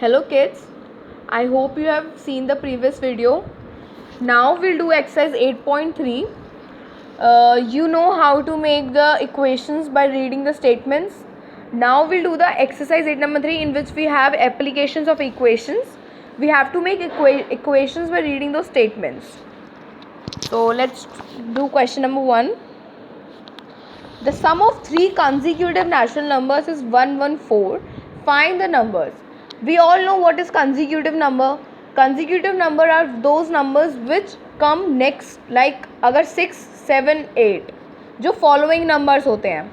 Hello kids, I hope you have seen the previous video. Now we'll do exercise 8.3. You know how to make the equations by reading the statements. Now we'll do the exercise 8 number 3 in which we have applications of equations. We have to make equations by reading those statements. So let's do question number 1. The sum of three consecutive natural numbers is 114. Find the numbers. We all know what is consecutive number. Consecutive number are those numbers which come next, like अगर 6, 7, 8 जो following numbers होते हैं,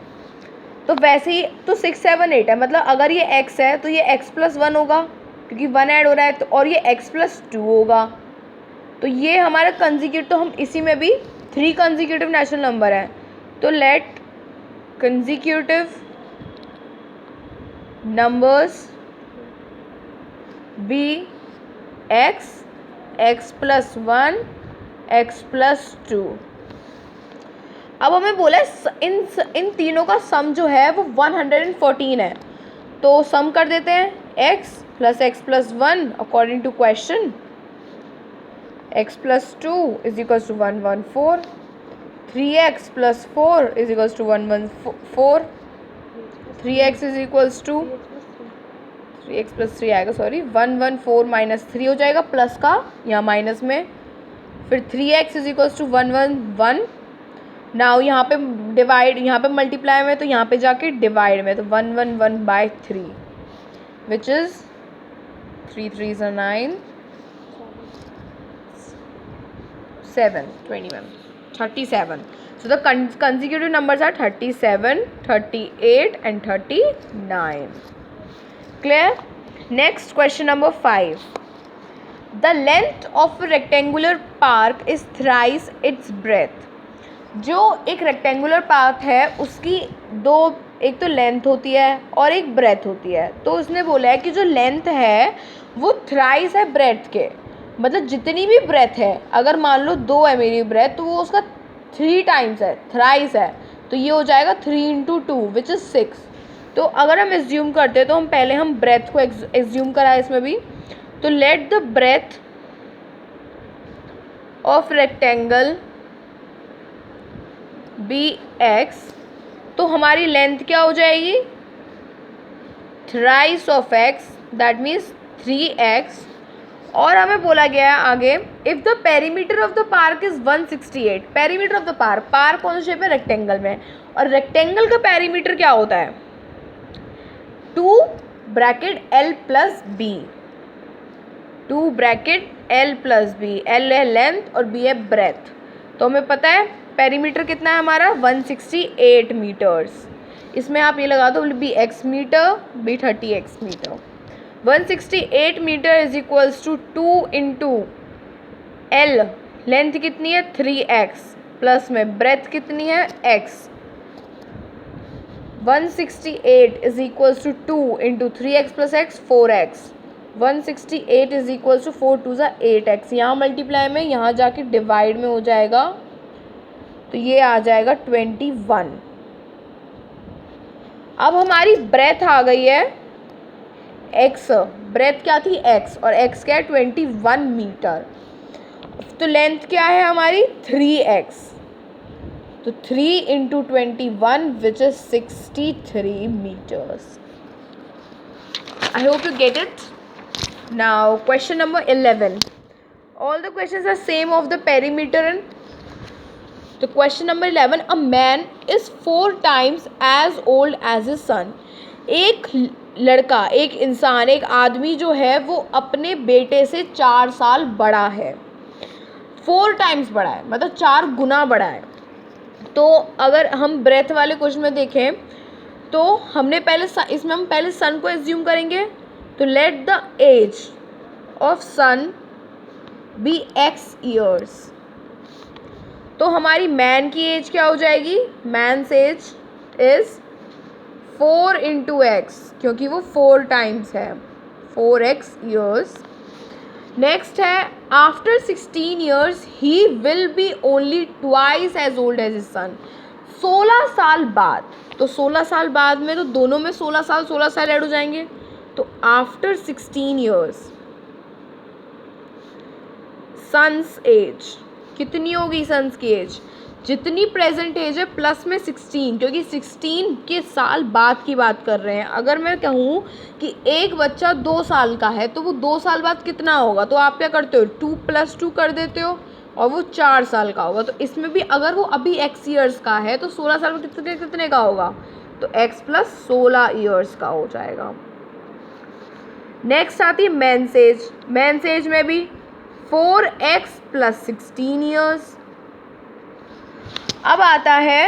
तो वैसे ही तो 6, 7, 8 है, मतलब अगर ये x है तो ये x+1 होगा क्योंकि 1 ऐड हो रहा है, तो और ये x+2 होगा, तो ये हमारा कंजिक्यूटिव, तो हम इसी में भी 3 कंजिक्यूटिव नेचुरल नंबर है, तो let consecutive numbers be x, x+1, x+2. अब हमें बोला इन तीनों का सम जो है वो 114 है, तो सम कर देते हैं. x + x+1 according to question, x+2 = 114, 3x + 4 = 114, 3x = 3x + 3 आएगा, 114 - 3 हो जाएगा प्लस का यहाँ माइनस में, फिर 3x = 111. नाउ यहाँ पे डिवाइड, यहाँ पे मल्टीप्लाई में, तो यहाँ पे जाके डिवाइड में, तो 111/3 which is 3 3s are 9, 7, 21, 37. So the consecutive numbers are 37, 38 and 39. Clear? Next, question number 5. The length of a rectangular park is thrice its breadth. जो एक रेक्टेंगुलर पार्क है उसकी दो, एक तो लेंथ होती है और एक ब्रेथ होती है, तो उसने बोला है कि जो लेंथ है वो थ्राइस है ब्रेथ के, मतलब जितनी भी ब्रेथ है, अगर मान लो 2 है मेरी ब्रेथ, तो वो उसका 3 टाइम्स है, थ्राइस है, तो ये हो जाएगा 3 × 2 विच इज़ 6. तो अगर हम एज्यूम करते हैं, तो हम पहले ब्रेथ को एज्यूम कराए इसमें भी, तो let the breadth of rectangle be x, तो हमारी लेंथ क्या हो जाएगी, thrice of x, that means 3x. और हमें बोला गया है आगे, if the perimeter of the park is 168. Perimeter of the park कौन सा शेप है, रेक्टेंगल में, और रेक्टेंगल का पेरीमीटर क्या होता है, 2 bracket L + B, 2 bracket L + B, L है लेंथ और B है ब्रेथ, तो हमें पता है पेरीमीटर कितना है हमारा, 168 मीटर्स. इसमें आप ये लगा दो bx metre, b 30x metre. 168 metre = 2 × L, length कितनी है 3x, प्लस में ब्रेथ कितनी है x. 168 = 2 × 3x + x 4x. 168 = 4 2 8x. यहाँ मल्टीप्लाई में, यहाँ जाके डिवाइड में हो जाएगा, तो ये आ जाएगा 21. अब हमारी ब्रेथ आ गई है x, ब्रेथ क्या थी x, और x क्या है 21 मीटर, तो लेंथ क्या है हमारी 3x, तो 3 × 21 which is 63 metres. I hope you get it. Now question number 11. All the questions are same of the perimeter. And तो question number 11, a man is 4 times as old as his son. एक लड़का, एक इंसान, एक आदमी जो है वो अपने बेटे से 4 साल बड़ा है. 4 times बड़ा है, मतलब 4 गुना बड़ा है. तो अगर हम ब्रेथ वाले क्वेश्चन में देखें, तो हमने पहले इसमें हम पहले सन को एज्यूम करेंगे, तो let the age of son be x years. तो हमारी मैन की एज क्या हो जाएगी, मैन्स एज इज़ 4 × x, क्योंकि वो 4 टाइम्स है, 4x years. नेक्स्ट है, after 16 years he will be only twice as old as his son. 16 साल बाद, तो 16 साल बाद में तो दोनों में 16 साल ऐड हो जाएंगे, तो आफ्टर 16 ईयर्स सन्स एज कितनी होगी? सन्स की एज जितनी प्रेजेंट एज है प्लस में 16, क्योंकि 16 के साल बाद की बात कर रहे हैं। अगर मैं कहूँ कि एक बच्चा 2 साल का है तो वो 2 साल बाद कितना होगा, तो आप क्या करते हो 2 + 2 कर देते हो और वो 4 साल का होगा। तो इसमें भी अगर वो अभी x ईयर्स का है तो 16 साल में कितने का होगा, तो x + 16 ईयर्स का हो जाएगा। नेक्स्ट आती है मेंस एज। मेंस एज में भी 4x + 16 ईयर्स। अब आता है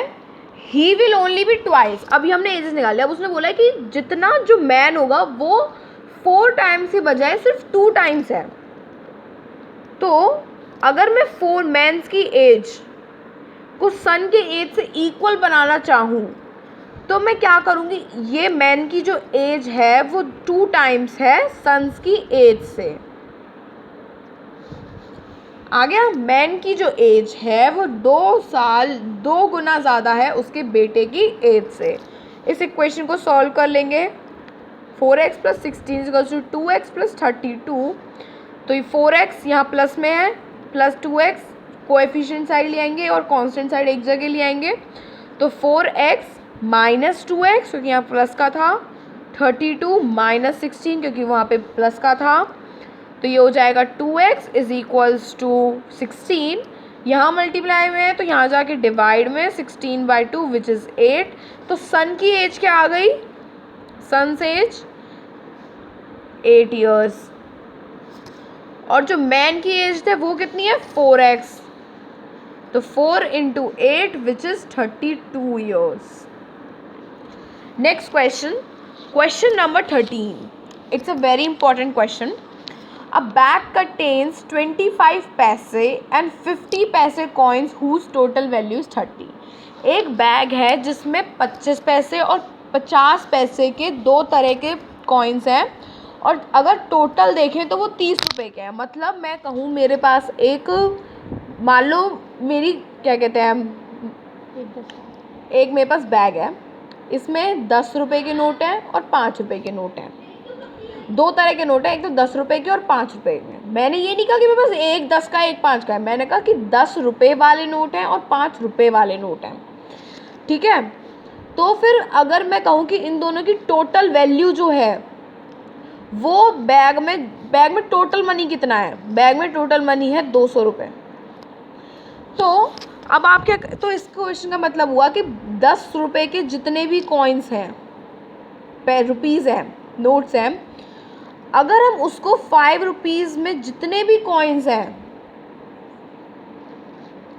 he will only be twice. अभी हमने एजेस निकाल लिया। अब उसने बोला है कि जितना जो मैन होगा वो 4 टाइम्स के बजाय सिर्फ 2 टाइम्स है। तो अगर मैं 4 मैंस की एज को सन के एज से इक्वल बनाना चाहूँ तो मैं क्या करूँगी, ये मैन की जो एज है वो 2 टाइम्स है सन्स की एज से। आ गया। मैन की जो एज है वो 2 गुना ज़्यादा है उसके बेटे की एज से। इस इक्वेशन को सॉल्व कर लेंगे। 4x + 16 = 2x + 32। तो ये 4x यहाँ प्लस में है, प्लस 2x कोएफिशिएंट साइड ले आएंगे और कांस्टेंट साइड एक जगह ले आएंगे। तो 4x - 2x क्योंकि यहाँ प्लस का था, 32 - 16 क्योंकि वहाँ पे प्लस का था। तो ये हो जाएगा 2x = 16। यहाँ मल्टीप्लाई में है तो यहाँ जाके डिवाइड में 16/2 विच इज़ 8। तो सन की एज क्या आ गई, सन्स एज 8 ईयर्स। और जो मैन की एज थे वो कितनी है 4x। तो 4 × 8 which is 32 years. Next question number 13। It's a very important question. A bag contains 25 पैसे and 50 पैसे coins whose total value is 30। एक बैग है जिसमें 25 पैसे और 50 पैसे के 2 तरह के कॉइन्स हैं और अगर टोटल देखें तो वो 30 रुपये के हैं। मतलब मैं कहूँ मेरे पास एक, मान लो मेरी क्या कहते हैं, एक मेरे पास बैग है, इसमें 10 रुपये के नोट हैं और 5 रुपये के नोट हैं। 2 तरह के नोट है, एक तो 10 रुपये के और 5 रुपये के। मैंने ये नहीं कहा कि मेरे पास एक 10 का एक 5 का है, मैंने कहा कि 10 रुपये वाले नोट हैं और 5 रुपये वाले नोट हैं। ठीक है। तो फिर अगर मैं कहूँ कि इन दोनों की टोटल वैल्यू जो है वो बैग में टोटल मनी कितना है, बैग में टोटल मनी है 200 रुपये। तो अब आप क्या, तो इस क्वेश्चन का मतलब हुआ कि 10 रुपये के जितने भी कॉइन्स हैं, रुपीज़ हैं, नोट्स हैं, अगर हम उसको 5 रुपीज़ में जितने भी कॉइन्स हैं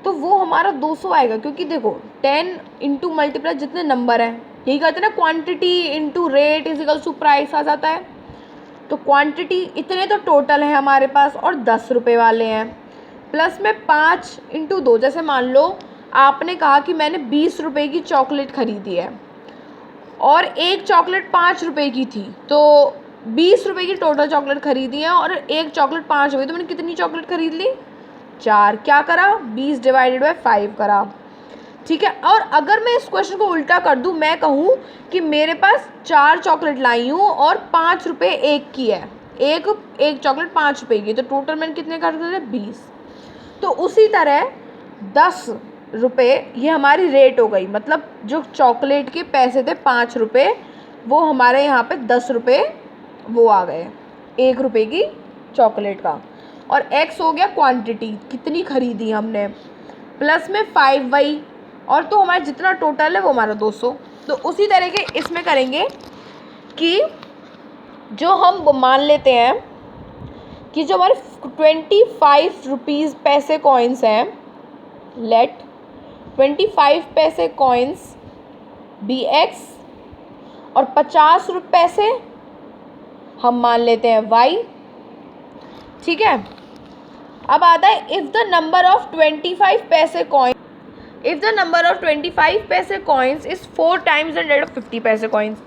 तो वो हमारा 200 आएगा। क्योंकि देखो 10 × मल्टीप्लाई जितने नंबर हैं, यही कहते हैं ना क्वांटिटी × रेट = प्राइस आ जाता है। तो क्वांटिटी इतने तो टोटल है हमारे पास और 10 रुपये वाले हैं, प्लस में 5 × 2। जैसे मान लो आपने कहा कि मैंने 20 रुपये की चॉकलेट ख़रीदी है और एक चॉकलेट 5 रुपये की थी, तो 20 रुपये की टोटल चॉकलेट ख़रीदी है और एक चॉकलेट 5 रुपये, तो मैंने कितनी चॉकलेट ख़रीद ली, 4। क्या करा, 20 / 5 करा। ठीक है। और अगर मैं इस क्वेश्चन को उल्टा कर दूं, मैं कहूँ कि मेरे पास 4 चॉकलेट लाई हूँ और 5 रुपये एक की है, एक चॉकलेट 5 रुपये की, तो टोटल मैंने कितने कर दिए 20। तो उसी तरह 10 रुपये ये हमारी रेट हो गई, मतलब जो चॉकलेट के पैसे थे 5 रुपये वो हमारे यहाँ पे 10 रुपये वो आ गए 1 रुपये की चॉकलेट का। और x हो गया क्वांटिटी, कितनी ख़रीदी हमने, प्लस में 5 वही, और तो हमारा जितना टोटल है वो हमारा 200। तो उसी तरह के इसमें करेंगे कि जो हम मान लेते हैं कि जो हमारे 25 रुपीज़ पैसे कॉइन्स हैं, लेट 25 पैसे कॉइन्स बी x और 50 पैसे हम मान लेते हैं y। ठीक है। अब आता है इफ़ द नंबर ऑफ 25 पैसे coin, if the number of 25 पैसे coins is 4 times the rate of 50 पैसे कॉइन्स।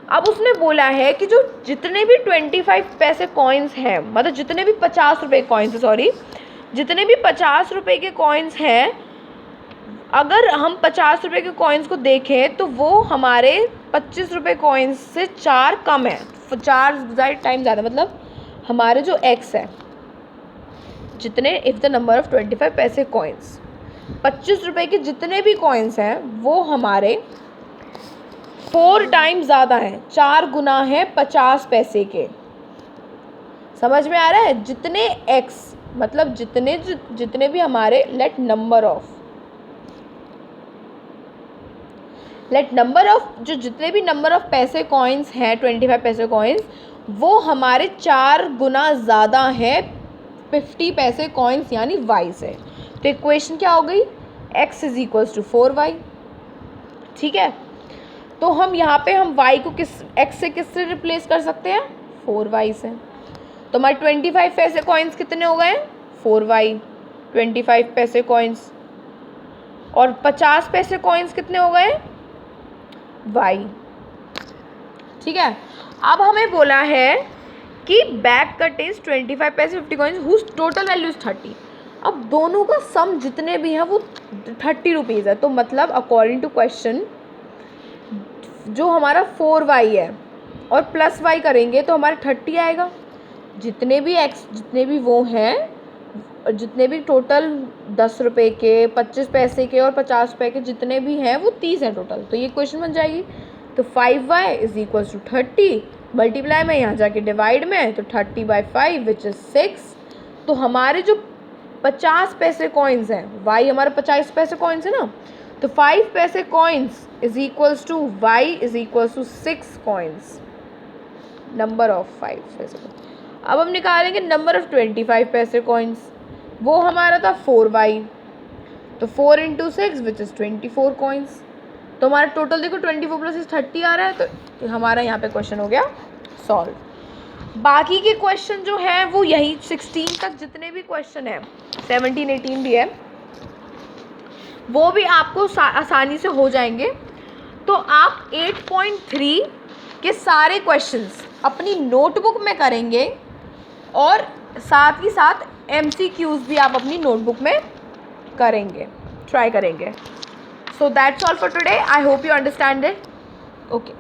अब उसने बोला है कि जो जितने भी 25 पैसे कॉइन्स हैं, मतलब जितने भी 50 रुपये कॉइन्स, सॉरी, जितने भी 50 रुपये के कॉइन्स हैं, अगर हम 50 रुपये के कॉइन्स को देखें तो वो हमारे 25 रुपये कॉइन्स से 4 कम है, 4 टाइम ज़्यादा, मतलब हमारे जो x है, जितने इफ़ द नंबर ऑफ 25 पैसे कॉइन्स, 25 रुपये के जितने भी कॉइन्स हैं वो हमारे 4 टाइम ज़्यादा हैं, 4 गुना है 50 पैसे के। समझ में आ रहा है? जितने x मतलब जितने भी हमारे लेट नंबर ऑफ जो जितने भी नंबर ऑफ पैसे कॉइन्स हैं 25 पैसे कॉइन्स, वो हमारे 4 गुना ज़्यादा है 50 पैसे कॉइन्स यानी y से। तो इक्वेशन क्या हो गई? x is equals to 4y। ठीक है, तो हम यहाँ पे हम y को x से किससे रिप्लेस कर सकते हैं? 4y से। तो हमारे 25 पैसे कॉइन्स कितने हो गए? 4y 25 पैसे कॉइन्स। और 50 पैसे कॉइन्स कितने हो गए? y। ठीक है, अब हमें बोला है कि बैक कट इज 25 पैसे 50 coins whose total value is 30। अब दोनों का सम जितने भी हैं वो 30 रुपीज़ है। तो मतलब अकॉर्डिंग टू क्वेश्चन जो हमारा 4y है और प्लस y करेंगे तो हमारा 30 आएगा। जितने भी वो हैं, जितने भी टोटल 10 रुपये के, 25 पैसे के और 50 रुपये के जितने भी हैं वो 30 हैं टोटल। तो ये क्वेश्चन बन जाएगी। तो 5y is equals to 30, multiply में यहाँ जाके डिवाइड में, तो 30/5 विच इज़ 6। तो हमारे जो 50 पैसे कॉइन्स हैं, y हमारा 50 पैसे कॉइन्स है ना, तो 5 पैसे coins is equals to y is equals to 6 coins, number of 5 पैसे। अब हम निकालेंगे नंबर ऑफ 25 पैसे कॉइन्स, वो हमारा था 4y, तो 4 × 6 विच इज़ 24 कॉइन्स। तो हमारा टोटल देखो 24 प्लस 30 आ रहा है। तो हमारा यहाँ पे क्वेश्चन हो गया सॉल्व। बाकी के क्वेश्चन जो है वो यही 16 तक जितने भी क्वेश्चन है, 17 18 भी है, वो भी आपको आसानी से हो जाएंगे। तो आप 8.3 के सारे क्वेश्चंस अपनी नोटबुक में करेंगे और साथ ही साथ MCQs भी आप अपनी नोटबुक में करेंगे, ट्राई करेंगे। So that's all for today. I hope you understand it. Okay.